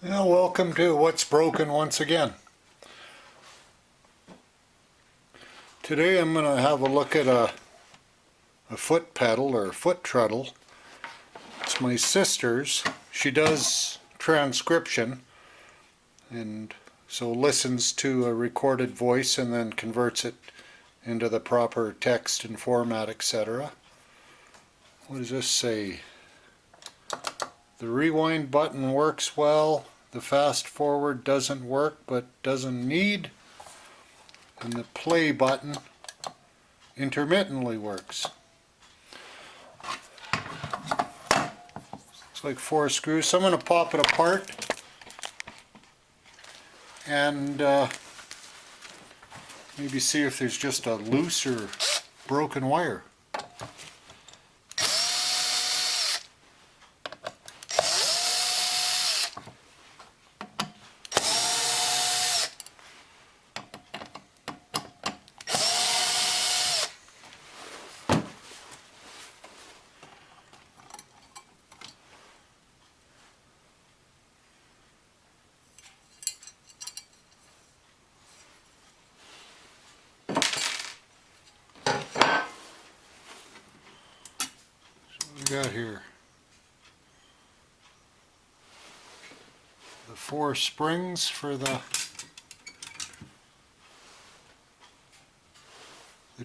Well, welcome to What's Broken once again. Today I'm going to have a look at a foot pedal or foot treadle. It's my sister's. She does transcription and so listens to a recorded voice and then converts it into the proper text and format, etc. What does this say? The rewind button works well. The fast forward doesn't work but doesn't need. And the play button intermittently works. Looks like 4 screws. So I'm going to pop it apart and maybe see if there's just a loose or broken wire. Got here the 4 springs for the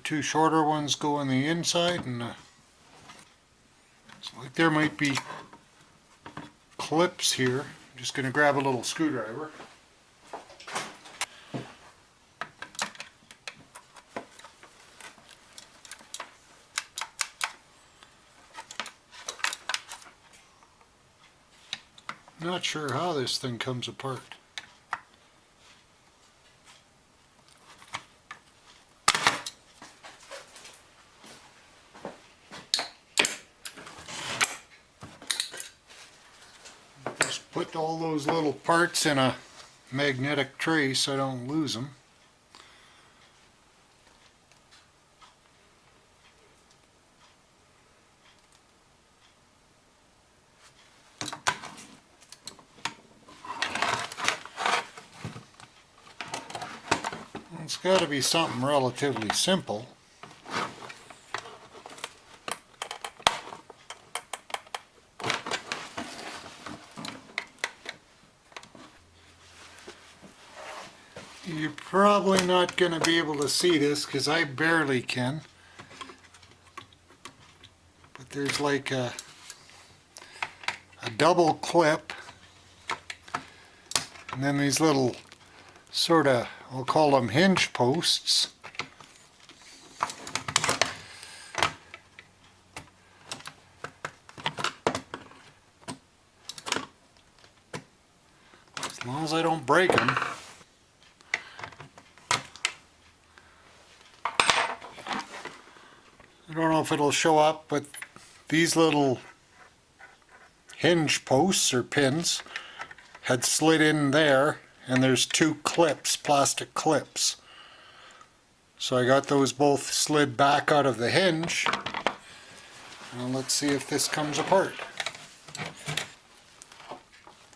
2 shorter ones go on the inside, and it's like there might be clips here. I'm just going to grab a little screwdriver. Not sure how this thing comes apart. Just put all those little parts in a magnetic tray so I don't lose them. It's got to be something relatively simple. You're probably not going to be able to see this because I barely can. But there's like a double clip and then these little sort of, I'll call them hinge posts. As long as I don't break them. I don't know if it'll show up, but these little hinge posts or pins had slid in there, and there's 2 clips, plastic clips. So I got those both slid back out of the hinge. Now let's see if this comes apart.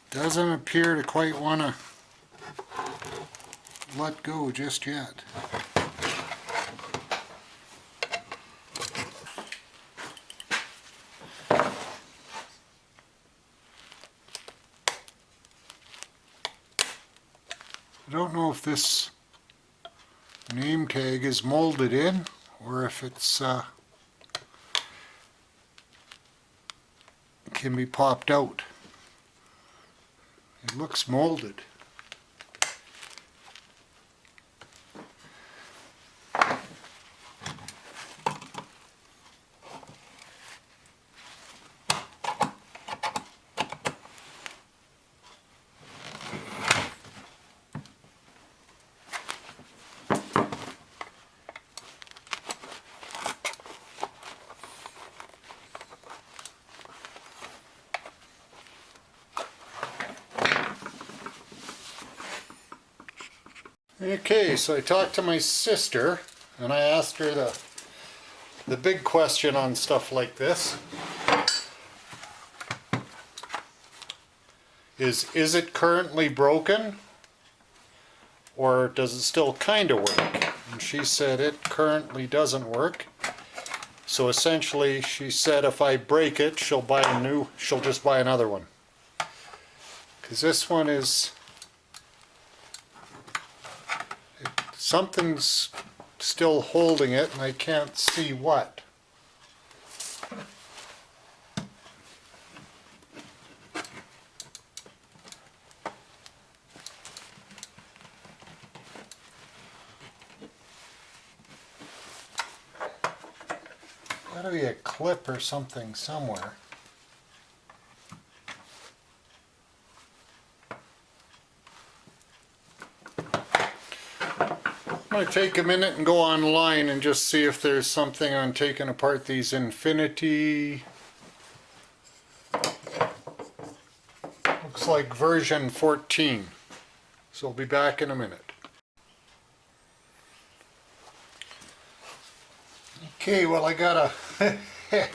Doesn't appear to quite want to let go just yet. I don't know if this name tag is molded in or if it's can be popped out. It looks molded. Okay, so I talked to my sister and I asked her the big question on stuff like this. is it currently broken, or does it still kind of work? And she said it currently doesn't work. So essentially she said if I break it, she'll just buy another one. Because this one is, something's still holding it and I can't see what. Gotta be a clip or something somewhere. I'm going to take a minute and go online and just see if there's something on taking apart these Infinity. Looks like version 14. So I'll be back in a minute. Okay, well I got a I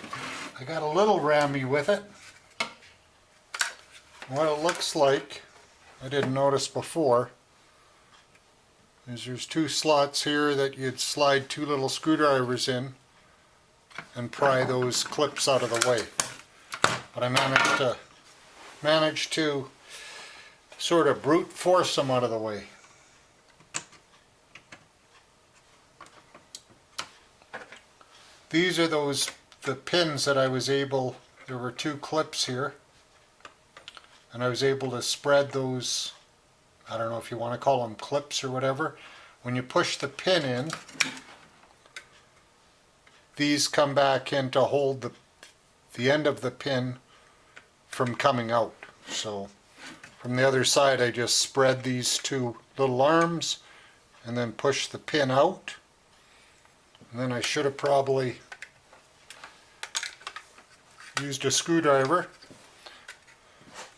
got a little Rammy with it. What it looks like, I didn't notice before, is there's two slots here that you'd slide two little screwdrivers in and pry those clips out of the way. But I managed to sort of brute force them out of the way. These are the pins that I was able, there were two clips here, and I was able to spread those, I don't know if you want to call them clips or whatever. When you push the pin in, these come back in to hold the end of the pin from coming out. So from the other side I just spread these two little arms and then push the pin out. And then I should have probably used a screwdriver.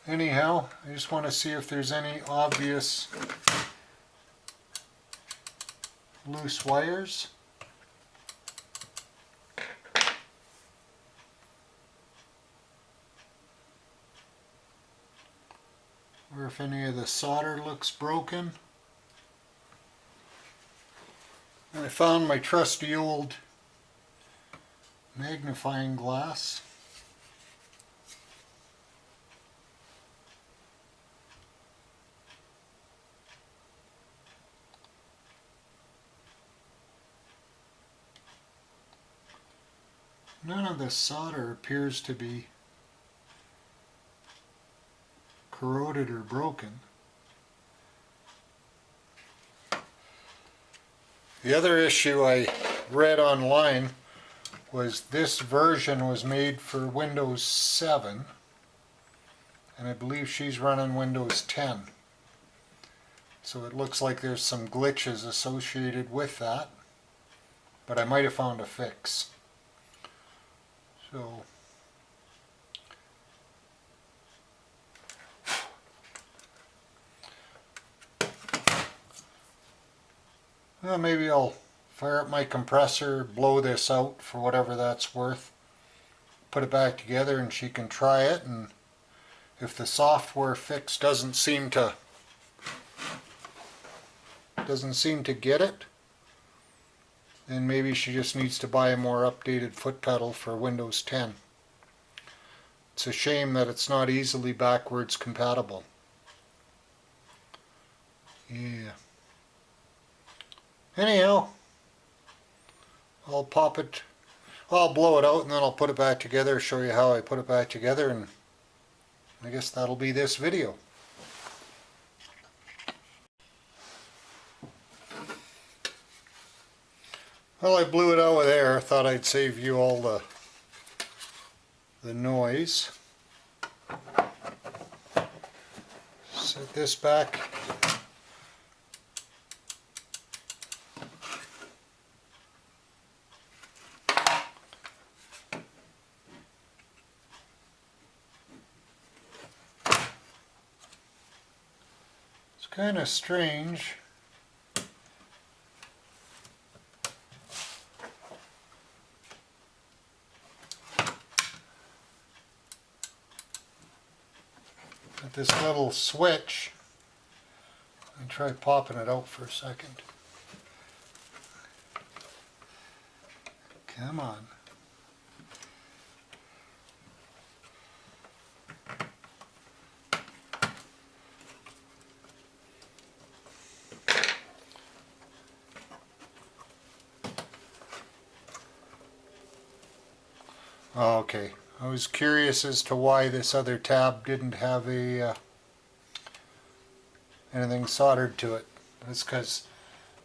Anyhow, I just want to see if there's any obvious loose wires. Or if any of the solder looks broken. And I found my trusty old magnifying glass. None of the solder appears to be corroded or broken. The other issue I read online was this version was made for Windows 7, and I believe she's running Windows 10. So it looks like there's some glitches associated with that, but I might have found a fix. So well, maybe I'll fire up my compressor, blow this out for whatever that's worth, put it back together, and she can try it, and if the software fix doesn't seem to get it, then maybe she just needs to buy a more updated foot pedal for Windows 10. It's a shame that it's not easily backwards compatible. Yeah. Anyhow, I'll blow it out and then I'll put it back together, show you how I put it back together, and I guess that'll be this video. Well, I blew it out with air. Thought I'd save you all the noise. Set this back. It's kind of strange. this little switch and try popping it out for a second. Come on. Okay, I was curious as to why this other tab didn't have a anything soldered to it. That's because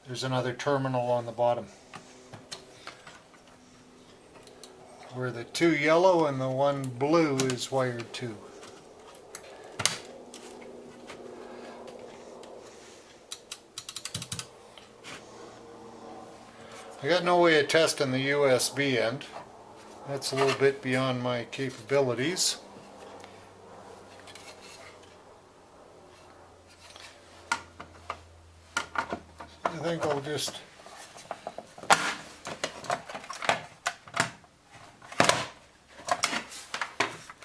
there's another terminal on the bottom where the two yellow and the one blue is wired to. I got no way of testing the USB end. That's a little bit beyond my capabilities. I think I'll just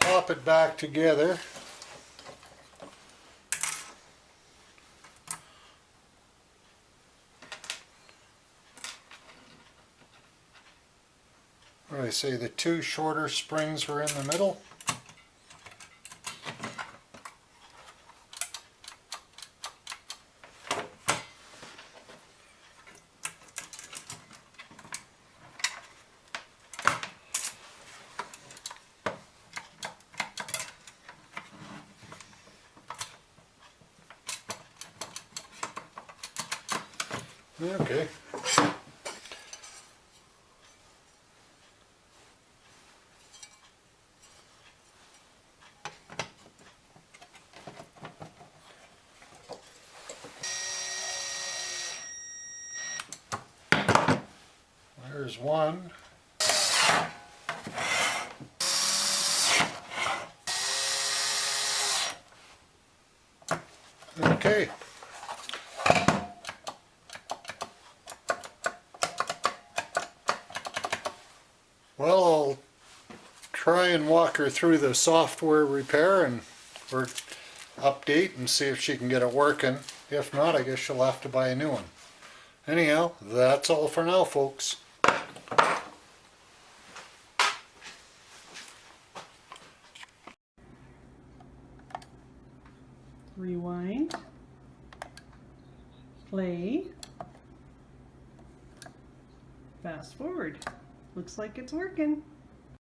pop it back together. What do I say, the two shorter springs were in the middle? Okay. There's one. Okay. Well, I'll try and walk her through the software repair and or update and see if she can get it working. If not, I guess she'll have to buy a new one. Anyhow, that's all for now, folks. Rewind, play, fast forward. Looks like it's working.